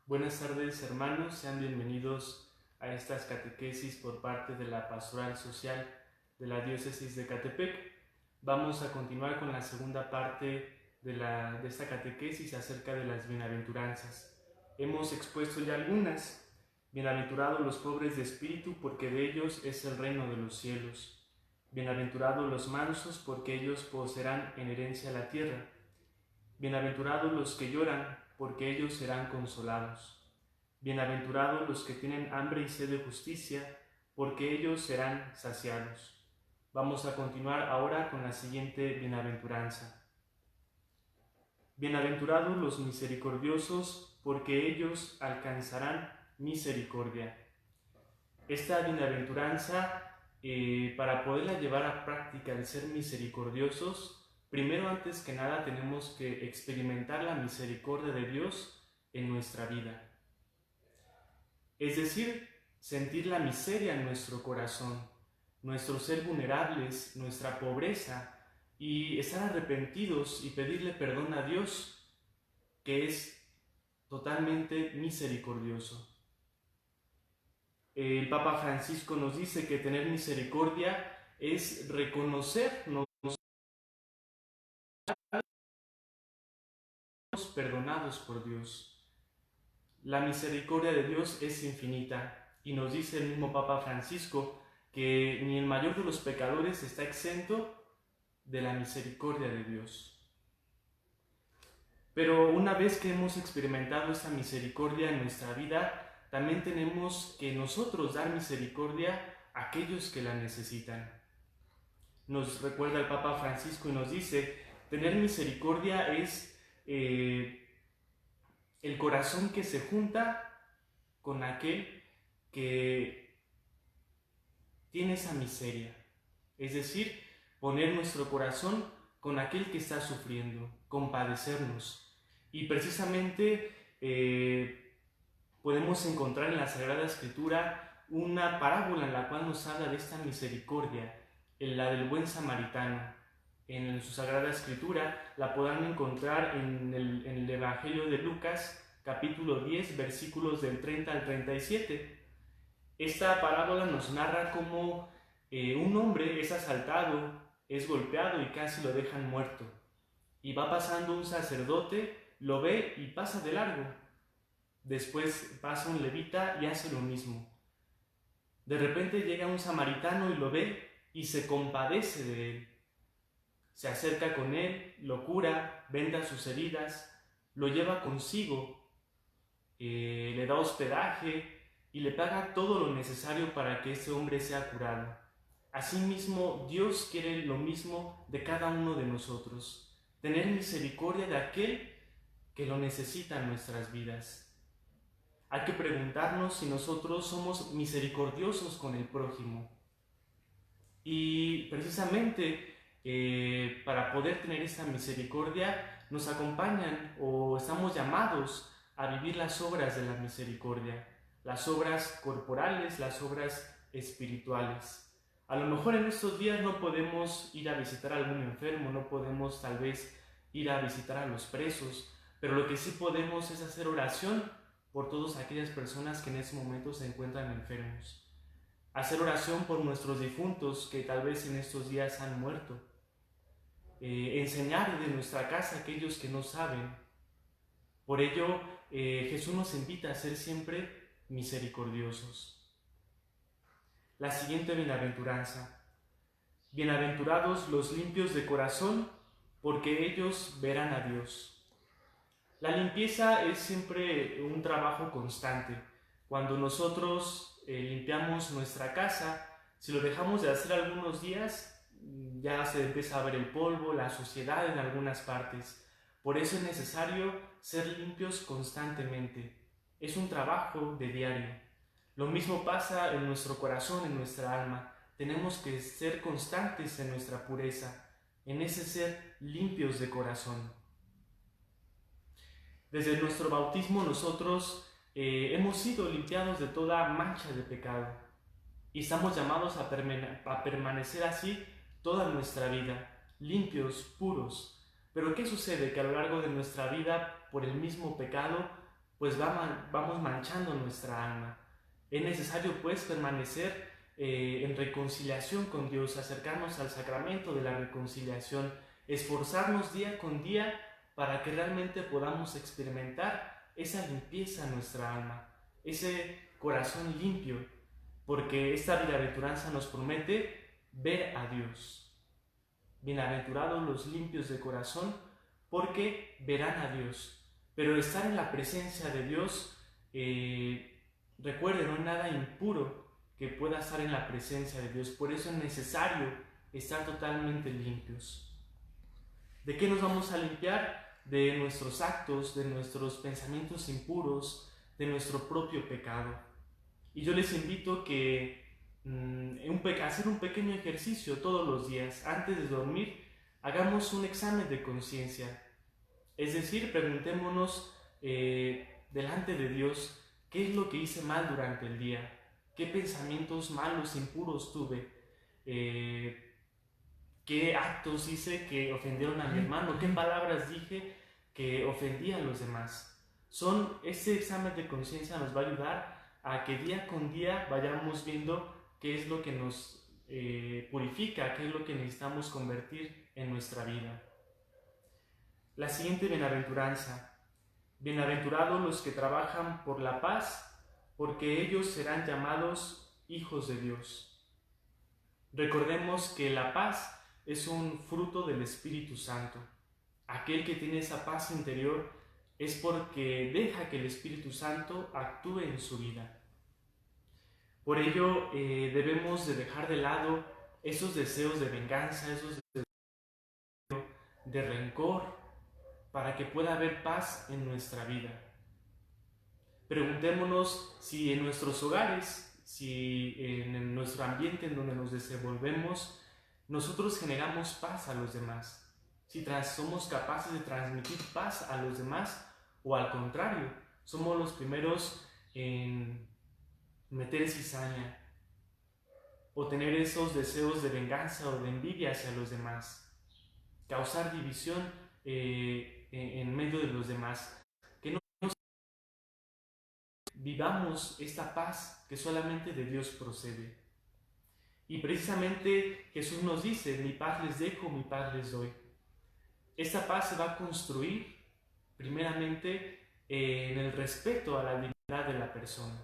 Buenas tardes, hermanos, sean bienvenidos a estas catequesis por parte de la Pastoral Social de la Diócesis de Catepec. Vamos a continuar con la segunda parte de esta catequesis acerca de las bienaventuranzas. Hemos expuesto ya algunas. Bienaventurados los pobres de espíritu, porque de ellos es el reino de los cielos. Bienaventurados los mansos, porque ellos poseerán en herencia la tierra. Bienaventurados los que lloran, porque ellos serán consolados. Bienaventurados los que tienen hambre y sed de justicia, porque ellos serán saciados. Vamos a continuar ahora con la siguiente bienaventuranza. Bienaventurados los misericordiosos, porque ellos alcanzarán misericordia. Esta bienaventuranza, para poderla llevar a práctica el ser misericordiosos, primero, antes que nada, tenemos que experimentar la misericordia de Dios en nuestra vida. Es decir, sentir la miseria en nuestro corazón, nuestro ser vulnerables, nuestra pobreza, y estar arrepentidos y pedirle perdón a Dios, que es totalmente misericordioso. El Papa Francisco nos dice que tener misericordia es reconocernos perdonados por Dios. La misericordia de Dios es infinita y nos dice el mismo Papa Francisco que ni el mayor de los pecadores está exento de la misericordia de Dios. Pero una vez que hemos experimentado esta misericordia en nuestra vida, también tenemos que nosotros dar misericordia a aquellos que la necesitan. Nos recuerda el Papa Francisco y nos dice, tener misericordia es el corazón que se junta con aquel que tiene esa miseria. Es decir, poner nuestro corazón con aquel que está sufriendo, compadecernos. Y precisamente podemos encontrar en la Sagrada Escritura una parábola en la cual nos habla de esta misericordia, en la del buen samaritano. En su Sagrada Escritura la podrán encontrar en el Evangelio de Lucas, capítulo 10, versículos del 30 al 37. Esta parábola nos narra cómo un hombre es asaltado, es golpeado y casi lo dejan muerto. Y va pasando un sacerdote, lo ve y pasa de largo. Después pasa un levita y hace lo mismo. De repente llega un samaritano y lo ve y se compadece de él. Se acerca con él, lo cura, venda sus heridas, lo lleva consigo, le da hospedaje y le paga todo lo necesario para que ese hombre sea curado. Asimismo, Dios quiere lo mismo de cada uno de nosotros, tener misericordia de aquel que lo necesita en nuestras vidas. Hay que preguntarnos si nosotros somos misericordiosos con el prójimo. Y precisamente para poder tener esta misericordia nos acompañan o estamos llamados a vivir las obras de la misericordia, las obras corporales, las obras espirituales. A lo mejor en estos días no podemos ir a visitar a algún enfermo, no podemos tal vez ir a visitar a los presos, pero lo que sí podemos es hacer oración por todas aquellas personas que en ese momento se encuentran enfermos. Hacer oración por nuestros difuntos que tal vez en estos días han muerto. Enseñar de nuestra casa a aquellos que no saben. Por ello, Jesús nos invita a ser siempre misericordiosos. La siguiente bienaventuranza. Bienaventurados los limpios de corazón, porque ellos verán a Dios. La limpieza es siempre un trabajo constante. Cuando nosotros limpiamos nuestra casa, si lo dejamos de hacer algunos días, ya se empieza a ver el polvo, la suciedad en algunas partes. Por eso es necesario ser limpios constantemente. Es un trabajo de diario. Lo mismo pasa en nuestro corazón, en nuestra alma. Tenemos que ser constantes en nuestra pureza, en ese ser limpios de corazón. Desde nuestro bautismo nosotros hemos sido limpiados de toda mancha de pecado y estamos llamados a permanecer así toda nuestra vida, limpios, puros. Pero ¿qué sucede? Que a lo largo de nuestra vida, por el mismo pecado, pues vamos manchando nuestra alma. Es necesario pues permanecer en reconciliación con Dios, acercarnos al sacramento de la reconciliación, esforzarnos día con día para que realmente podamos experimentar esa limpieza en nuestra alma, ese corazón limpio, porque esta bienaventuranza nos promete ver a Dios. Bienaventurados los limpios de corazón, porque verán a Dios. Pero estar en la presencia de Dios, recuerden, no hay nada impuro que pueda estar en la presencia de Dios. Por eso es necesario estar totalmente limpios. ¿De qué nos vamos a limpiar? De nuestros actos, de nuestros pensamientos impuros, de nuestro propio pecado. Y yo les invito que hacer un pequeño ejercicio todos los días. Antes de dormir, hagamos un examen de conciencia. Es decir, preguntémonos delante de Dios qué es lo que hice mal durante el día, qué pensamientos malos, impuros tuve, qué actos hice que ofendieron a mi hermano, qué palabras dije que ofendí a los demás. Este examen de conciencia nos va a ayudar a que día con día vayamos viendo qué es lo que nos purifica, qué es lo que necesitamos convertir en nuestra vida. La siguiente bienaventuranza. Bienaventurados los que trabajan por la paz, porque ellos serán llamados hijos de Dios. Recordemos que la paz es un fruto del Espíritu Santo. Aquel que tiene esa paz interior es porque deja que el Espíritu Santo actúe en su vida. Por ello debemos de dejar de lado esos deseos de venganza, esos deseos de rencor, para que pueda haber paz en nuestra vida. Preguntémonos si en nuestros hogares, si en nuestro ambiente en donde nos desenvolvemos, nosotros generamos paz a los demás. Si somos capaces de transmitir paz a los demás, o al contrario, somos los primeros en meter cizaña o tener esos deseos de venganza o de envidia hacia los demás, causar división en medio de los demás. Que no vivamos esta paz que solamente de Dios procede. Y precisamente Jesús nos dice: mi paz les dejo, mi paz les doy. Esta paz se va a construir primeramente en el respeto a la dignidad de la persona,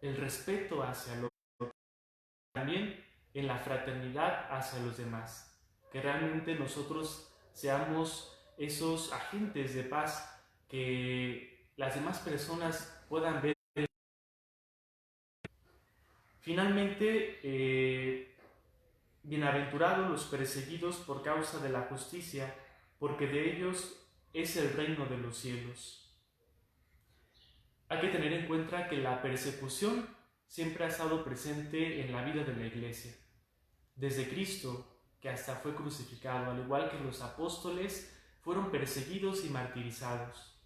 el respeto hacia los demás, también en la fraternidad hacia los demás, que realmente nosotros seamos esos agentes de paz que las demás personas puedan ver. Finalmente, bienaventurados los perseguidos por causa de la justicia, porque de ellos es el reino de los cielos. Hay que tener en cuenta que la persecución siempre ha estado presente en la vida de la Iglesia. Desde Cristo, que hasta fue crucificado, al igual que los apóstoles, fueron perseguidos y martirizados.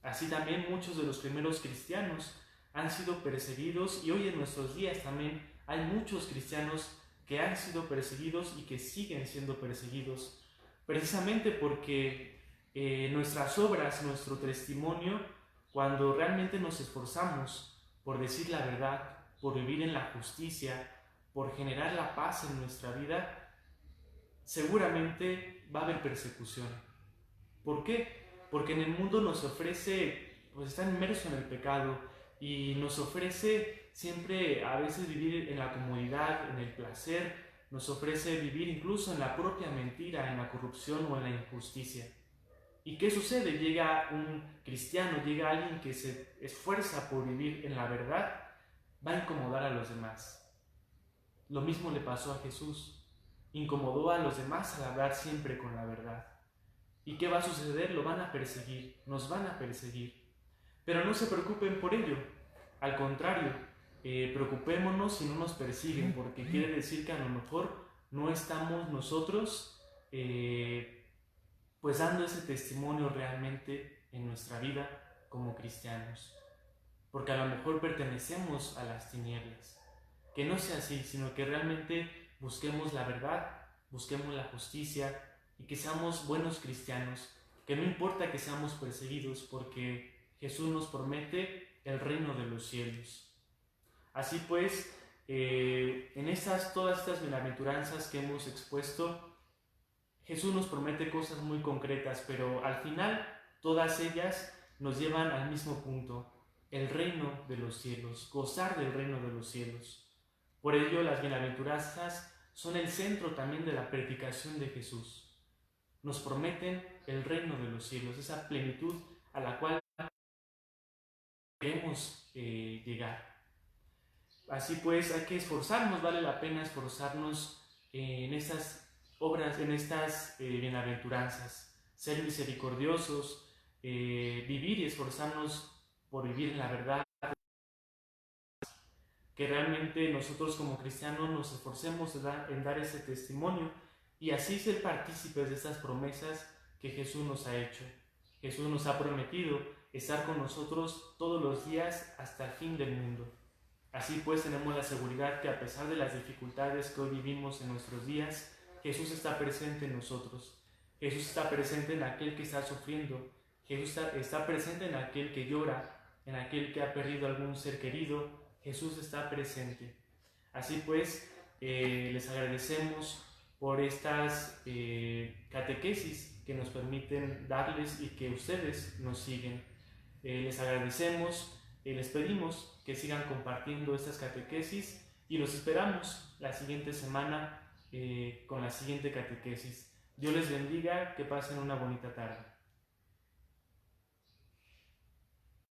Así también muchos de los primeros cristianos han sido perseguidos, y hoy en nuestros días también hay muchos cristianos que han sido perseguidos y que siguen siendo perseguidos, precisamente porque nuestras obras, nuestro testimonio, cuando realmente nos esforzamos por decir la verdad, por vivir en la justicia, por generar la paz en nuestra vida, seguramente va a haber persecución. ¿Por qué? Porque en el mundo nos ofrece, pues está inmerso en el pecado, y nos ofrece siempre a veces vivir en la comodidad, en el placer, nos ofrece vivir incluso en la propia mentira, en la corrupción o en la injusticia. ¿Y qué sucede? Llega un cristiano, llega alguien que se esfuerza por vivir en la verdad, va a incomodar a los demás. Lo mismo le pasó a Jesús, incomodó a los demás al hablar siempre con la verdad. ¿Y qué va a suceder? Lo van a perseguir, nos van a perseguir. Pero no se preocupen por ello, al contrario, preocupémonos si no nos persiguen, porque quiere decir que a lo mejor no estamos nosotros pues dando ese testimonio realmente en nuestra vida como cristianos, porque a lo mejor pertenecemos a las tinieblas. Que no sea así, sino que realmente busquemos la verdad, busquemos la justicia y que seamos buenos cristianos, que no importa que seamos perseguidos, porque Jesús nos promete el reino de los cielos. Así pues, en todas estas bienaventuranzas que hemos expuesto, Jesús nos promete cosas muy concretas, pero al final todas ellas nos llevan al mismo punto: el reino de los cielos, gozar del reino de los cielos. Por ello, las bienaventuranzas son el centro también de la predicación de Jesús. Nos prometen el reino de los cielos, esa plenitud a la cual queremos llegar. Así pues, hay que esforzarnos, vale la pena esforzarnos en estas obras, en estas bienaventuranzas, ser misericordiosos, vivir y esforzarnos por vivir en la verdad, que realmente nosotros como cristianos nos esforcemos en dar ese testimonio y así ser partícipes de estas promesas que Jesús nos ha hecho. Jesús nos ha prometido estar con nosotros todos los días hasta el fin del mundo. Así pues, tenemos la seguridad que a pesar de las dificultades que hoy vivimos en nuestros días, Jesús está presente en nosotros. Jesús está presente en aquel que está sufriendo. Jesús está presente en aquel que llora, en aquel que ha perdido algún ser querido. Jesús está presente. Así pues, les agradecemos por estas catequesis que nos permiten darles y que ustedes nos siguen. Les agradecemos, les pedimos que sigan compartiendo estas catequesis y los esperamos la siguiente semana con la siguiente catequesis. Dios les bendiga, que pasen una bonita tarde.